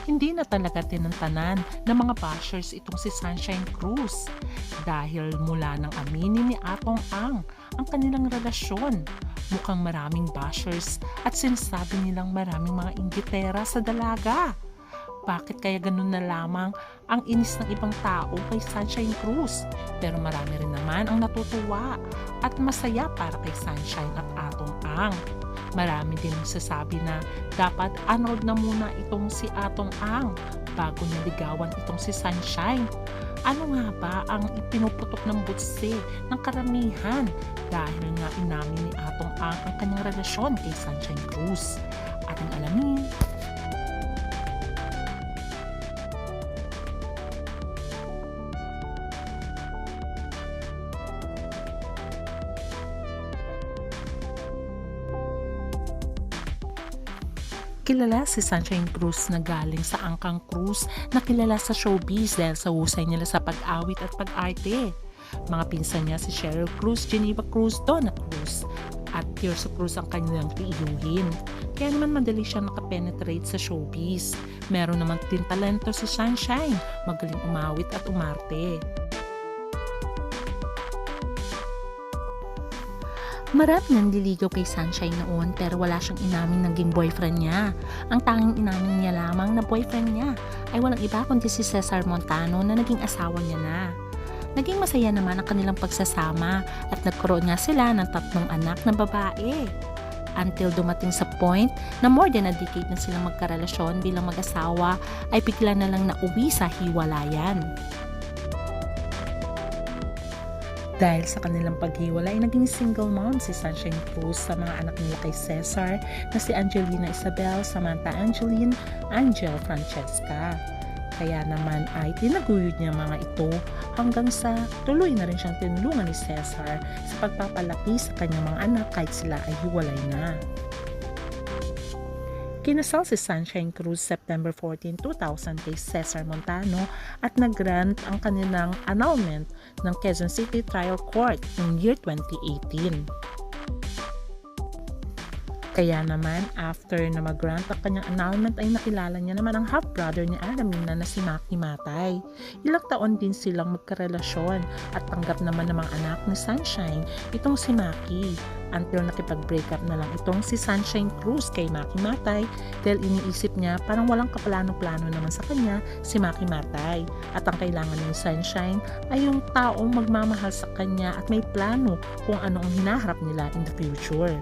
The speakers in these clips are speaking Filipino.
Hindi na talaga tinantanan ng mga bashers itong si Sunshine Cruz dahil mula nang aminin ni Atong ang kanilang relasyon. Mukhang maraming bashers at sinasabi nilang maraming mga inggitera sa dalaga. Bakit kaya ganun na lamang ang inis ng ibang tao kay Sunshine Cruz? Pero marami rin naman ang natutuwa at masaya para kay Sunshine at Atong Ang. Marami din nagsasabi na dapat annulled na muna itong si Atong Ang bago niya ligawan itong si Sunshine. Ano nga ba ang ipinuputok ng butse ng karamihan dahil nga inamin ni Atong ang kanyang relasyon kay Sunshine Cruz? Ating alamin. Kilala si Sunshine Cruz na galing sa Angkang Cruz na kilala sa showbiz dahil sa husay nila sa pag-awit at pag-arte. Mga pinsan niya si Cheryl Cruz, Geneva Cruz, Donna Cruz at Tirso Cruz ang kanilang tiyuhin. Kaya naman madali siyang nakapenetrate sa showbiz. Meron naman din talento si Sunshine, magaling umawit at umarte. Marami nang nililigaw kay Sunshine noon pero wala siyang inaming naging boyfriend niya. Ang tanging inamin niya lamang na boyfriend niya ay walang iba kundi si Cesar Montano na naging asawa niya na. Naging masaya naman ang kanilang pagsasama at nagkaroon nga sila ng 3 anak na babae. Until dumating sa point na more than a decade na silang magkarelasyon bilang mag-asawa ay bigla na lang nauwi sa hiwalayan. Dahil sa kanilang paghiwalay, naging single mom si Sunshine Cruz sa mga anak nila kay Cesar na si Angelina Isabel, Samantha Angeline, Angel Francesca. Kaya naman ay tinaguyod niya mga ito hanggang sa tuloy na rin siyang tinulungan ni Cesar sa pagpapalaki sa kanyang mga anak kahit sila ay hiwalay na. Kinasal si Sunshine Cruz September 14, 2000 kay Cesar Montano at nag-grant ang kanilang annulment ng Quezon City Trial Court noong year 2018. Kaya naman, after na mag-grant ang kanyang annulment ay nakilala niya naman ang half-brother ni Aramina na si Maki Matay. Ilang taon din silang magkarelasyon at tanggap naman ng mga anak ni Sunshine itong si Maki. Until nakipag-break up na lang itong si Sunshine Cruz kay Maki Matay dahil iniisip niya parang walang kaplano-plano naman sa kanya si Maki Matay. At ang kailangan ng Sunshine ay yung taong magmamahal sa kanya at may plano kung ano ang hinaharap nila in the future.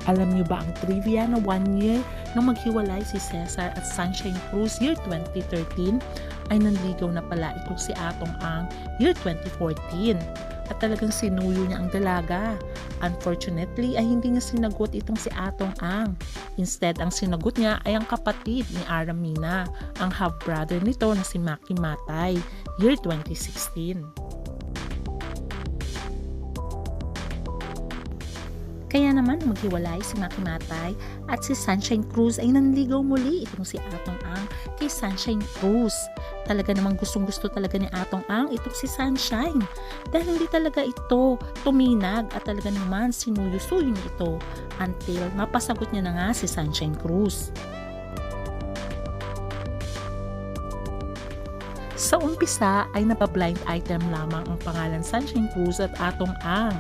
Alam niyo ba ang trivia na 1 year nung maghiwalay si Cesar at Sunshine Cruz year 2013 ay nanligaw na pala itong si Atong Ang year 2014 at talagang sinuyo niya ang dalaga. Unfortunately ay hindi niya sinagot itong si Atong Ang. Instead ang sinagot niya ay ang kapatid ni Aramina, ang half-brother nito na si Maki Matay year 2016. Kaya naman maghiwalay si Maki Matay at si Sunshine Cruz ay nanligaw muli itong si Atong Ang kay Sunshine Cruz. Talaga namang gustong-gusto talaga ni Atong Ang itong si Sunshine dahil hindi talaga ito tuminag at talaga naman sinuyo-suyo niya ito until mapasagot niya na nga si Sunshine Cruz. Sa umpisa ay napablind item lamang ang pangalan Sunshine Cruz at Atong Ang.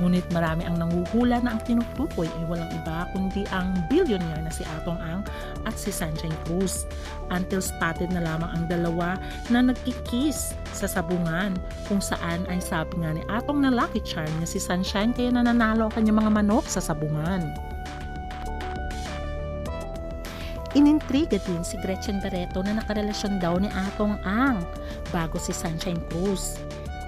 Ngunit marami ang nanguhula na ang tinutukoy ay walang iba kundi ang billionaire na si Atong Ang at si Sunshine Cruz. Until spotted na lamang ang dalawa na nagkikiss sa sabungan kung saan ay sabi nga ni Atong na lucky charm niya si Sunshine kaya nananalo ang kanyang mga manok sa sabungan. Inintriga din si Gretchen Barreto na nakarelasyon daw ni Atong Ang bago si Sunshine Cruz.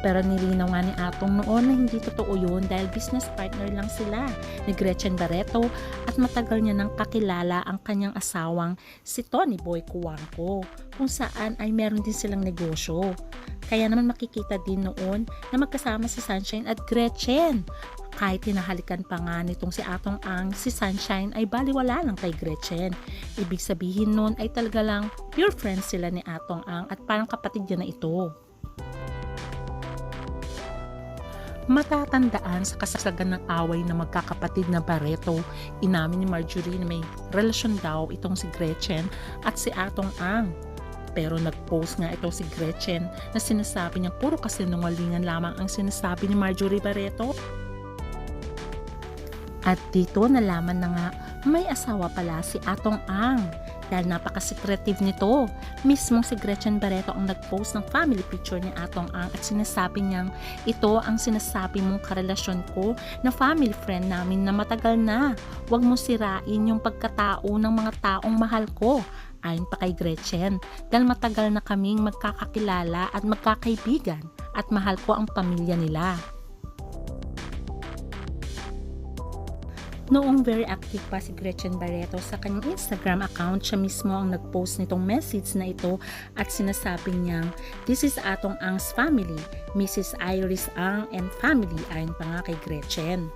Pero nilinaw nga ni Atong noon na hindi totoo yun dahil business partner lang sila ni Gretchen Barreto at matagal niya nang kakilala ang kanyang asawang si Tony Boy Cuanco kung saan ay meron din silang negosyo. Kaya naman makikita din noon na magkasama si Sunshine at Gretchen. Kahit hinahalikan pa nga nitong si Atong Ang, si Sunshine ay baliwala lang kay Gretchen. Ibig sabihin nun ay talaga lang pure friends sila ni Atong Ang at parang kapatid niya na ito. Matatandaan sa kasasagan ng away ng magkakapatid na Barreto, inamin ni Marjorie na may relasyon daw itong si Gretchen at si Atong Ang. Pero nag-post nga ito si Gretchen na sinasabi niya puro kasinungalingan lamang ang sinasabi ni Marjorie Barreto. At dito nalaman na nga may asawa pala si Atong Ang. Dahil napaka-secretive nito, mismong si Gretchen Barreto ang nag-post ng family picture ni Atong Ang at sinasabi niyang ito ang sinasabi mong karelasyon ko na family friend namin na matagal na. Huwag mo sirain yung pagkatao ng mga taong mahal ko. Ayon pa kay Gretchen, dahil matagal na kaming magkakakilala at magkakaibigan at mahal ko ang pamilya nila. Noong very active pa si Gretchen Barreto sa kanyang Instagram account, siya mismo ang nag-post nitong message na ito at sinasabi niyang, "This is Atong Ang's family, Mrs. Iris Ang and family," ayon pa nga kay Gretchen.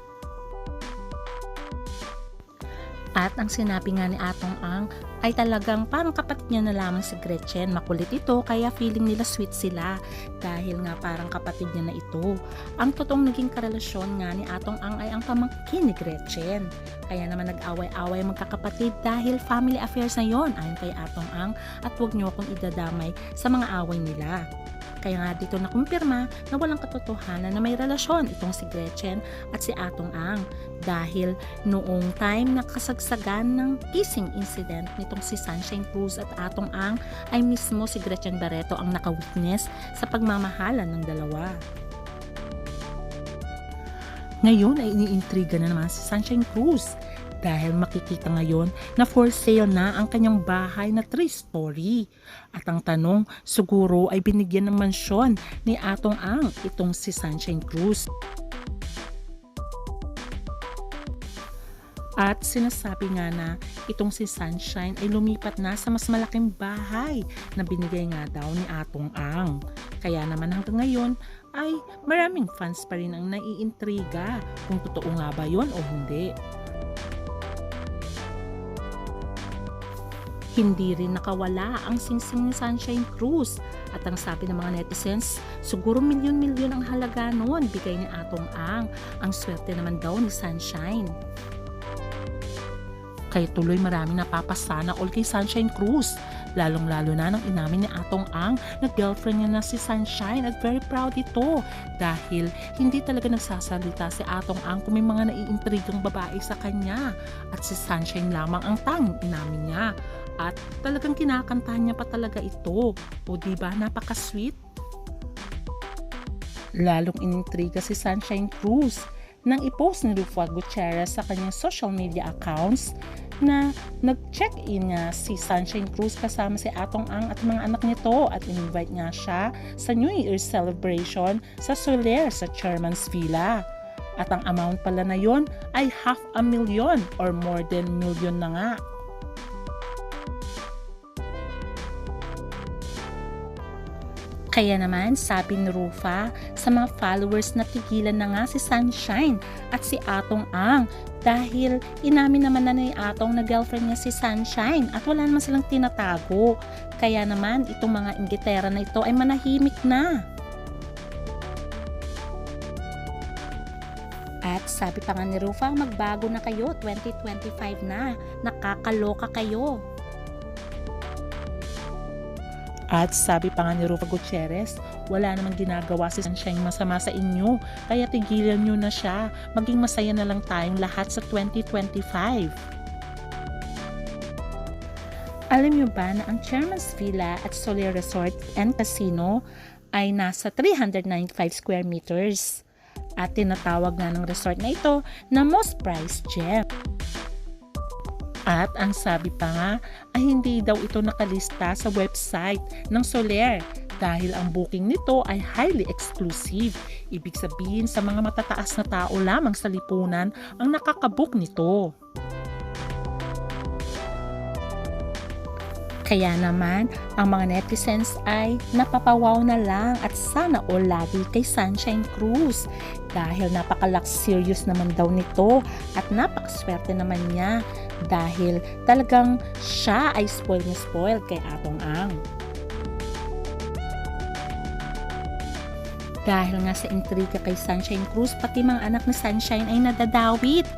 At ang sinabi nga ni Atong Ang ay talagang parang kapatid niya na lamang si Gretchen. Makulit ito kaya feeling nila sweet sila dahil nga parang kapatid niya na ito. Ang totoong naging karelasyon nga ni Atong Ang ay ang pamangkin ni Gretchen. Kaya naman nag-away-away magkakapatid dahil family affairs na yon ayon kay Atong Ang at huwag niyo akong idadamay sa mga away nila. Kaya nga dito nakumpirma na walang katotohanan na may relasyon itong si Gretchen at si Atong Ang dahil noong time na kasagsagan ng kissing incident nitong si Sunshine Cruz at Atong Ang ay mismo si Gretchen Barreto ang naka-witness sa pagmamahalan ng dalawa. Ngayon ay iniintriga na naman si Sunshine Cruz dahil makikita ngayon na for sale na ang kanyang bahay na 3-story. At ang tanong, siguro ay binigyan ng mansyon ni Atong Ang itong si Sunshine Cruz. At sinasabi nga na itong si Sunshine ay lumipat na sa mas malaking bahay na binigay nga daw ni Atong Ang. Kaya naman hanggang ngayon ay maraming fans pa rin ang naiintriga kung totoo nga ba yon o hindi. Hindi rin nakawala ang singsing ni Sunshine Cruz at ang sabi ng mga netizens, siguro milyon-milyon ang halaga noon bigay ni Atong Ang. Ang swerte naman daw ni Sunshine. Kaya tuloy maraming napapasana all kay Sunshine Cruz. Lalong-lalo na nang inamin ni Atong Ang na girlfriend niya na si Sunshine at very proud ito dahil hindi talaga nagsasalita si Atong Ang kung may mga naiintrigang babae sa kanya at si Sunshine lamang ang tanging inamin niya. At talagang kinakantahan niya pa talaga ito. O diba, napaka-sweet? Lalong inintriga si Sunshine Cruz nang i-post ni Ruffa Gutierrez sa kanyang social media accounts na nag-check-in nga si Sunshine Cruz kasama si Atong Ang at mga anak nito at in-invite nga siya sa New Year's celebration sa Soler sa Chairman's Villa. At ang amount pala na yon ay 500,000 or more than million na nga. Kaya naman, sabi ni Ruffa sa mga followers na tigilan na nga si Sunshine at si Atong Ang dahil inamin naman na ni Atong na girlfriend niya si Sunshine at wala naman silang tinatago. Kaya naman, itong mga inggitera na ito ay manahimik na. At sabi pa nga ni Ruffa, magbago na kayo, 2025 na, nakakaloka kayo. At sabi pa nga ni Ruffa Gutierrez, wala namang ginagawa si Sunshine masama sa inyo, kaya tigilan nyo na siya, maging masaya na lang tayong lahat sa 2025. Alam nyo ba na ang Chairman's Villa at Soler Resort and Casino ay nasa 395 square meters at tinatawag nga ng resort na ito na most prized gem. At ang sabi pa nga ay hindi daw ito nakalista sa website ng Soler dahil ang booking nito ay highly exclusive. Ibig sabihin sa mga matataas na tao lamang sa lipunan ang nakakabook nito. Kaya naman, ang mga netizens ay napapawaw na lang at sana all lagi kay Sunshine Cruz dahil napaka-luxurious naman daw nito at napakaswerte naman niya dahil talagang siya ay spoil na spoil kay Atong Ang. Dahil nga sa intriga kay Sunshine Cruz, pati mga anak ni Sunshine ay nadadawit.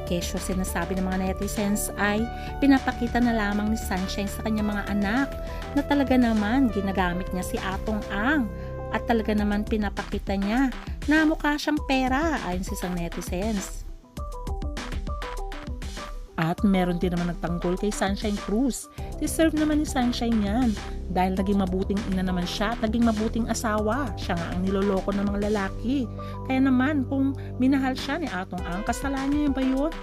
Kesyo sinasabi ng mga netizens ay pinapakita na lamang ni Sunshine sa kanyang mga anak na talaga naman ginagamit niya si Atong Ang at talaga naman pinapakita niya na mukha siyang pera ayon sa isang netizens. At meron din naman nagtanggol kay Sunshine Cruz. Deserve naman ni Sunshine yan dahil naging mabuting ina naman siya at naging mabuting asawa. Siya nga ang niloloko ng mga lalaki. Kaya naman kung minahal siya ni Atong Ang, kasalanan niya ba yun?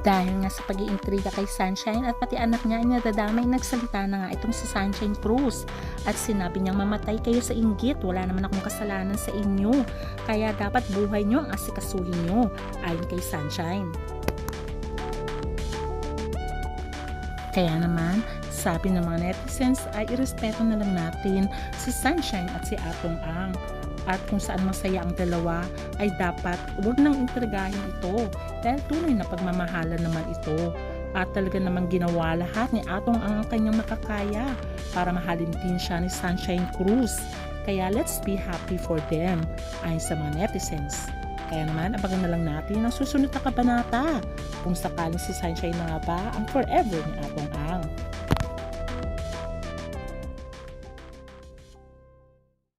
Dahil nga sa pag-iintriga kay Sunshine at pati anak niya ay nadadamay, nagsalita na nga itong si Sunshine Cruz at sinabi niyang mamatay kayo sa inggit, wala naman akong kasalanan sa inyo, kaya dapat buhay niyo ang asikasuhin niyo, ayon kay Sunshine. Kaya naman, sabi ng mga netizens ay irespeto na lang natin si Sunshine at si Atong Ang. At kung saan masaya ang dalawa ay dapat huwag nang intrigahin ito dahil tunay na pagmamahalan naman ito. At talaga namang ginawa lahat ni Atong Ang kanyang makakaya para mahalin din siya ni Sunshine Cruz. Kaya let's be happy for them ayon sa mga netizens. Kaya naman abangan na lang natin ang susunod na kabanata kung sakaling si Sunshine na nga ba ang forever ni Atong Ang.